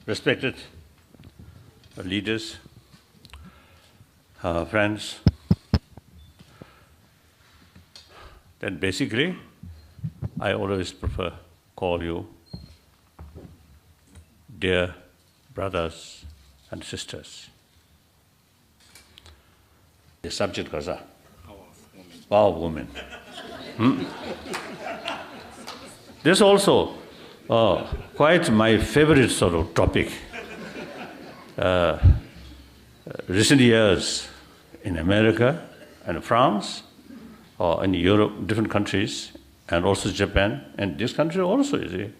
Respected leaders, friends, then basically I always prefer call you dear brothers and sisters. The subject was Power of Women. This also quite my favorite sort of topic. Recent years in America and France, or in Europe, different countries, and also Japan, and this country also is a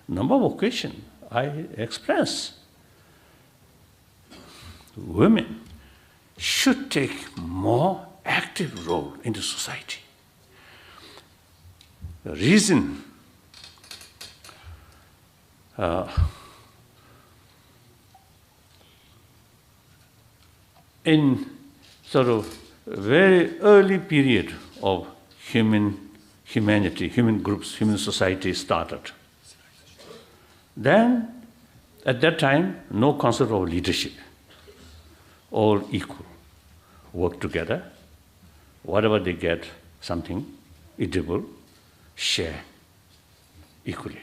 number of occasions I express women should take more active role in the society. The reason in sort of very early period of humanity, human groups, human society started. Then, at that time, no concept of leadership. All equal, work together, whatever they get, something edible, share equally.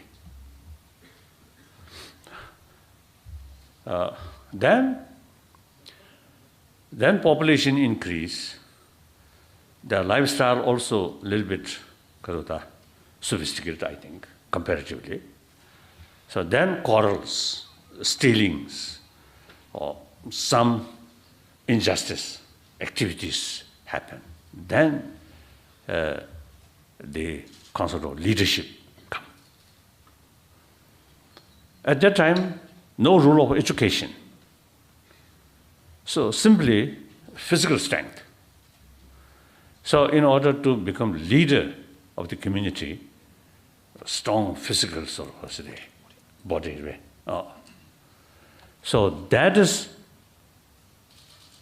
Then population increase, their lifestyle also a little bit sophisticated, I think, comparatively. So then quarrels, stealings, or some injustice activities happen. Then the concept of leadership come. At that time, no rule of education. So simply physical strength. So in order to become leader of the community, a strong physical sort of body. So that is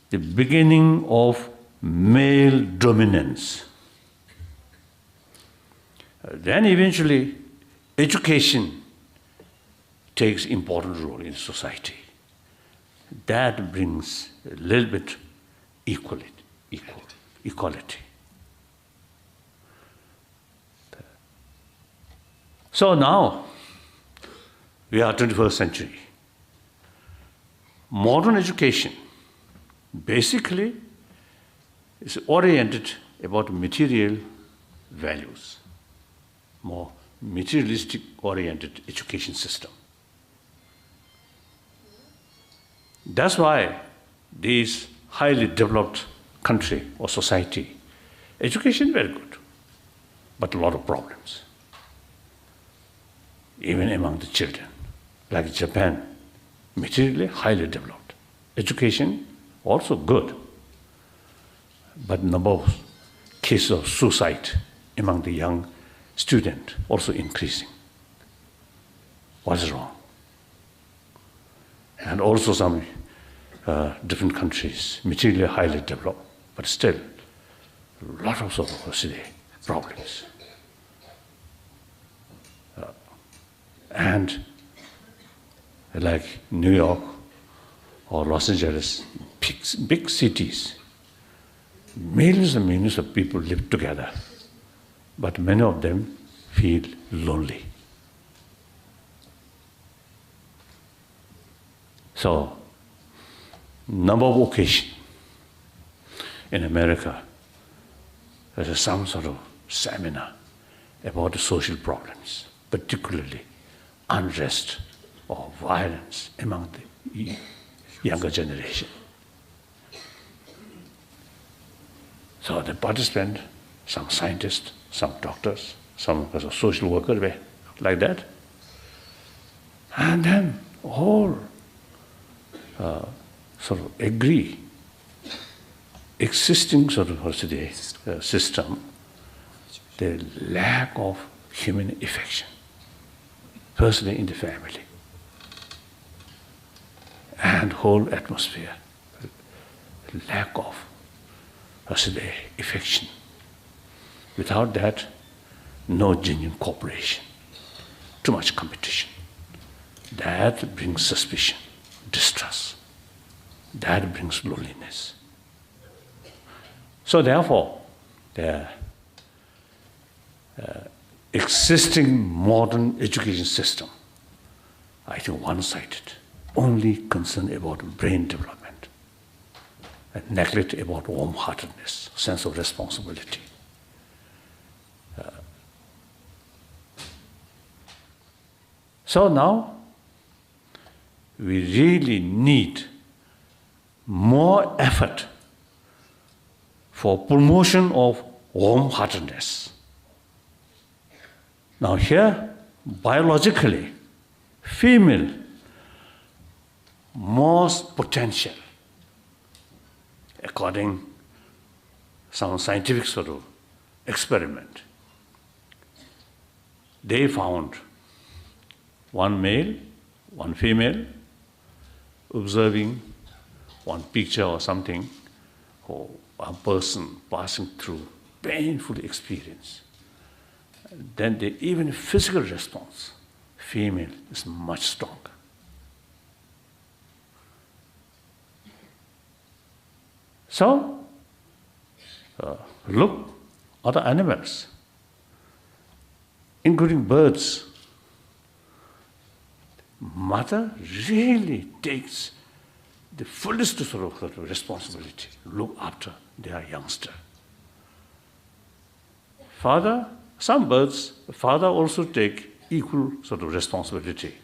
the beginning of male dominance. Then eventually education takes important role in society. That brings a little bit equality. So now, we are 21st century. Modern education basically is oriented about material values, more materialistic oriented education system. That's why this highly developed country or society, education very good, but a lot of problems, even among the children. Like Japan, materially highly developed. Education also good, but number of cases of suicide among the young student also increasing. What's wrong? And also some different countries, materially highly developed, but still a lot of sort of problems. And like New York or Los Angeles, big cities, millions and millions of people live together, but many of them feel lonely. So, number of occasions in America, there's some sort of seminar about the social problems, particularly unrest or violence among the younger generation. So the participants, some scientists, some doctors, some social workers, like that. And then all sort of agree, existing sort of system, the lack of human affection, personally in the family, and whole atmosphere, lack of affection. Without that, no genuine cooperation, too much competition. that brings suspicion, distrust. That brings loneliness. So therefore, the existing modern education system, I think one-sided, only concerned about brain development and neglect about warm-heartedness, sense of responsibility. So now, we really need more effort for promotion of warm-heartedness. Now here, biologically, female most potential, according some scientific sort of experiment. They found one male, one female, observing one picture or something, or a person passing through painful experience. Then the even physical response, female is much stronger. So, look other animals, including birds. Mother really takes the fullest sort of responsibility, look after their youngster. Father, some birds, father also take equal sort of responsibility.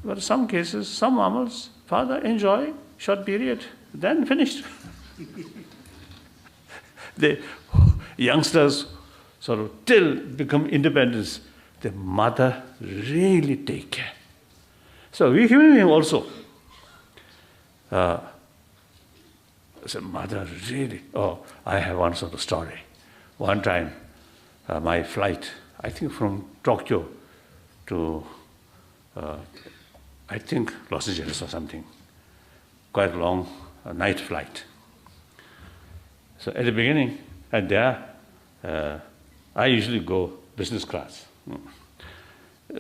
But in some cases, some mammals, father enjoy short period, then finished. The youngsters sort of till become independent, the mother really take care. So we human beings also, so mother really, I have one sort of story. One time, my flight, I think from Tokyo to, I think Los Angeles or something, quite a long night flight. So at the beginning, and there, I usually go business class.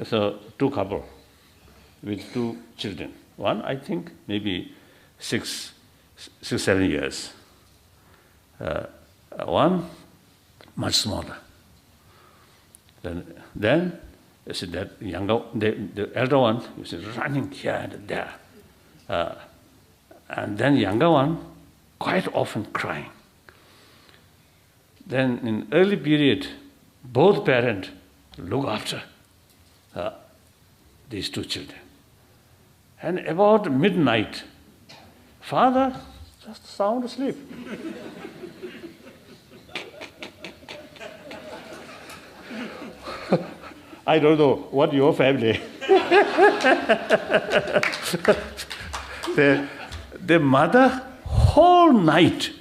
So two couple with two children. One, I think, maybe 7 years. One, much smaller. Then you see that the elder one, you see running here and there. And then younger one, quite often crying. Then in early period, both parents look after these two children. And about midnight, father just sound asleep. I don't know what your family. The mother whole night,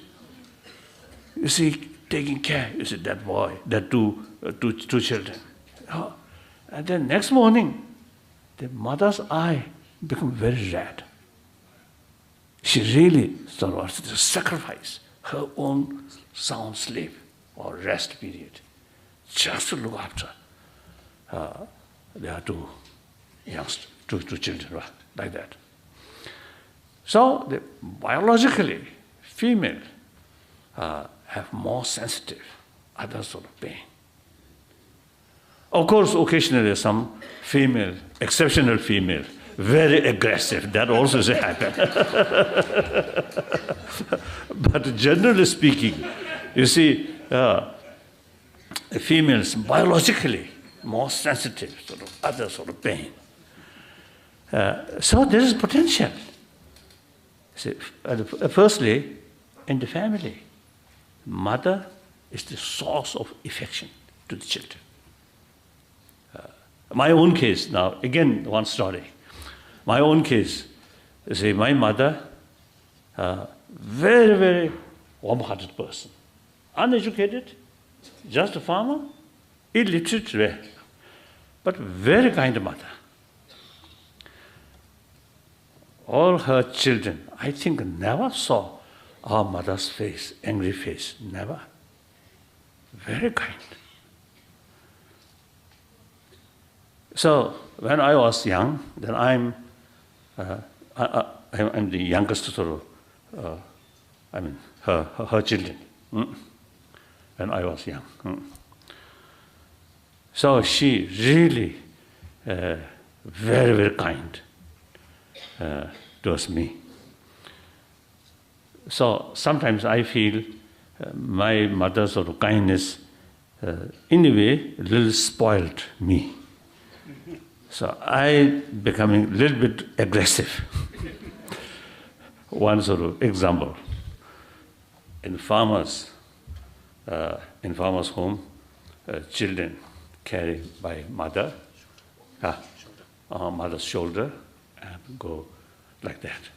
you see, taking care. You see that boy, that two children. And then next morning, the mother's eye become very red. She really sort of sacrifice her own sound sleep or rest period just to look after their two children, like that. So biologically, female have more sensitive other sort of pain. Of course, occasionally some female, exceptional female, very aggressive, that also happens. But generally speaking, you see, females biologically more sensitive, sort of other sort of pain. So there is potential. See, firstly, in the family, mother is the source of affection to the children. My own case now, again, one story. My own case, you see, my mother, very, very warm-hearted person, uneducated, just a farmer, illiterate, but very kind mother. All her children, I think, never saw our mother's face, angry face, never. Very kind. So when I was young, then I'm the youngest sort of, her children, when I was young. So she really very, very kind towards me. So sometimes I feel my mother's sort of kindness, in a way, a little spoiled me. So I becoming a little bit aggressive. One sort of example, in farmers' home, children carry by mother's shoulder and go like that.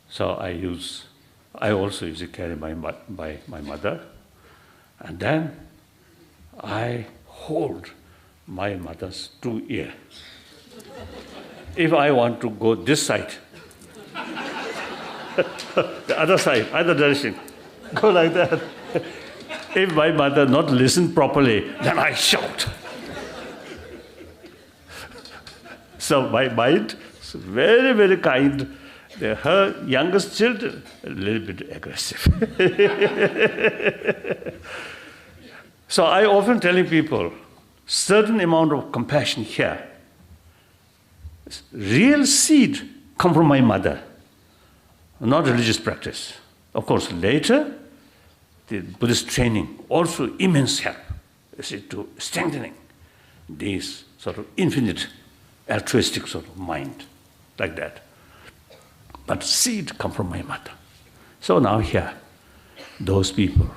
So I also used to carry by my mother, and then I hold my mother's 2 ears. If I want to go this side, the other side, other direction, go like that. If my mother not listen properly, then I shout. So my mind is very, very kind. Her youngest children, a little bit aggressive. So I often telling people, certain amount of compassion here, real seed come from my mother, not religious practice. Of course, later, the Buddhist training also immense help, to strengthening this sort of infinite altruistic sort of mind, like that. But seed come from my mother. So now here, those people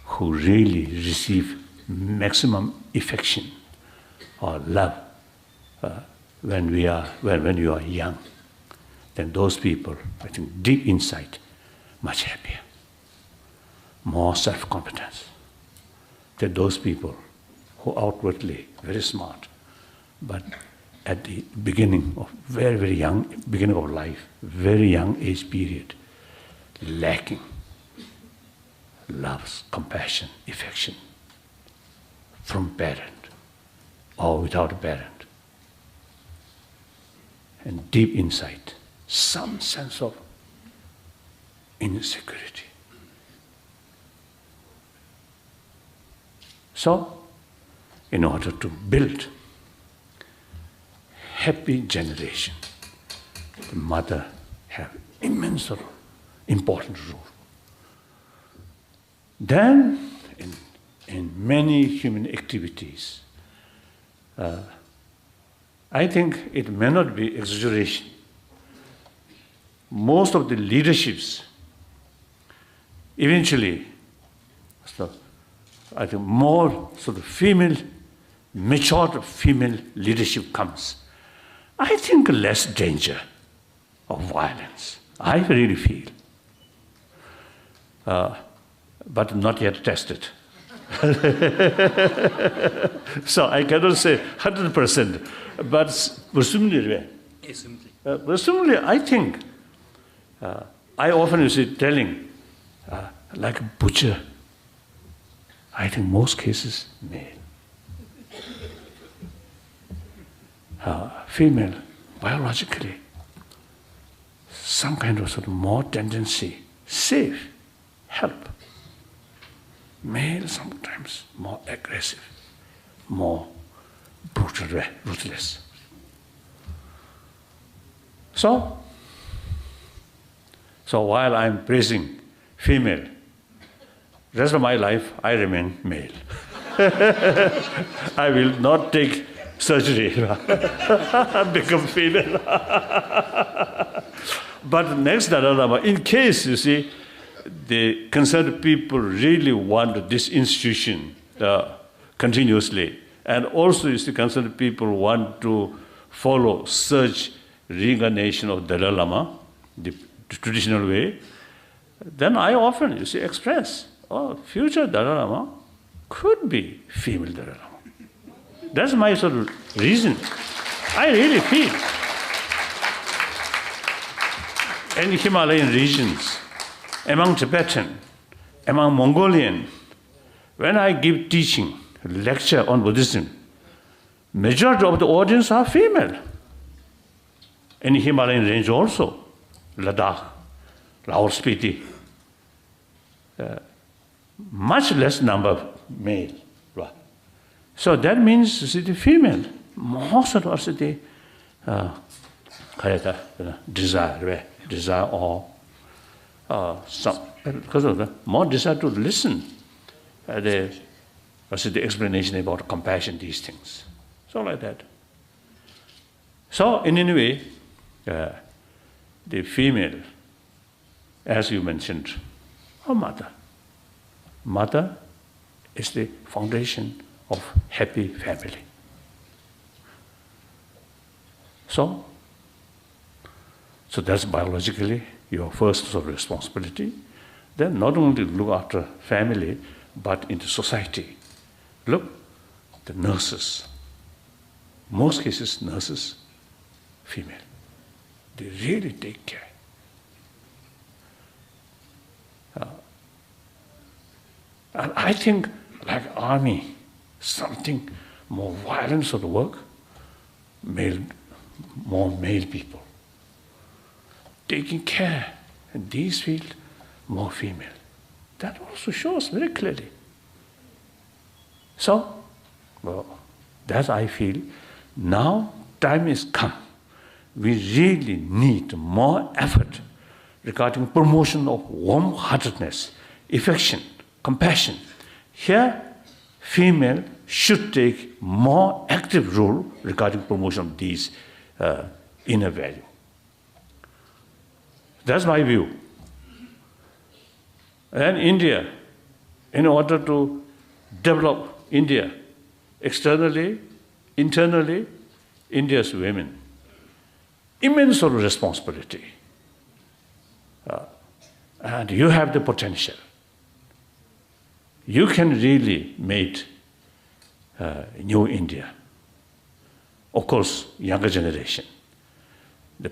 who really receive maximum affection or love when you are young, then those people, I think, deep inside, much happier, more self-confidence than those people who outwardly very smart, but at the beginning of very, very young, beginning of life, very young age period, lacking love, compassion, affection from parent or without a parent. And deep inside, some sense of insecurity. So, in order to build happy generation, the mother have immense important role. Then, in many human activities, I think it may not be exaggeration. Most of the leaderships, eventually, I think more sort of female, mature female leadership comes. I think less danger of violence. I really feel. But not yet tested. So I cannot say 100%, but presumably, I think, I often used to telling, like a butcher, I think most cases male. Female, biologically, some kind of sort of more tendency, safe, help. Male sometimes more aggressive, more brutal, ruthless. So while I'm praising female, rest of my life I remain male. I will not take surgery, become female. But next DATLAILAMA, in case, you see, the concerned people really want this institution continuously, and also, you see, concerned people want to follow such reincarnation of DATLAILAMA, the traditional way, then I often, you see, express, future DATLAILAMA could be female DATLAILAMA. That's my sort of reason. I really feel. In Himalayan regions, among Tibetan, among Mongolian, when I give teaching, lecture on Buddhism, Majority of the audience are female. In Himalayan range also, Ladakh, Lahore Spiti, much less number of male. Right? So that means the female, most of us the desire or some, because of the more desire to listen, the explanation about compassion, these things. So like that. So in any way, the female, as you mentioned, her mother. Mother is the foundation of happy family. So that's biologically your first sort of responsibility. Then not only look after family, but into society. Look, the nurses. Most cases, nurses, female. They really take care. And I think, like army, something more violent sort of work, more male people. Taking care in these fields, more female. That also shows very clearly. So, well, that I feel, now time is come. We really need more effort regarding promotion of warm-heartedness, affection, compassion. Here, female should take more active role regarding promotion of these inner value. That's my view. And India, in order to develop India externally, internally, India's women, immense sort of responsibility. And you have the potential. You can really make new India. Of course, younger generation,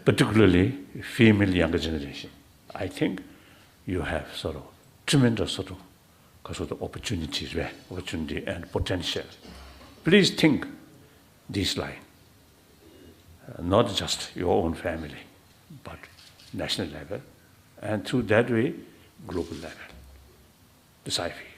particularly female younger generation. I think you have sort of tremendous sort of opportunities, opportunity and potential. Please think this line. Not just your own family, but national level, and through that way, global level. This I feel.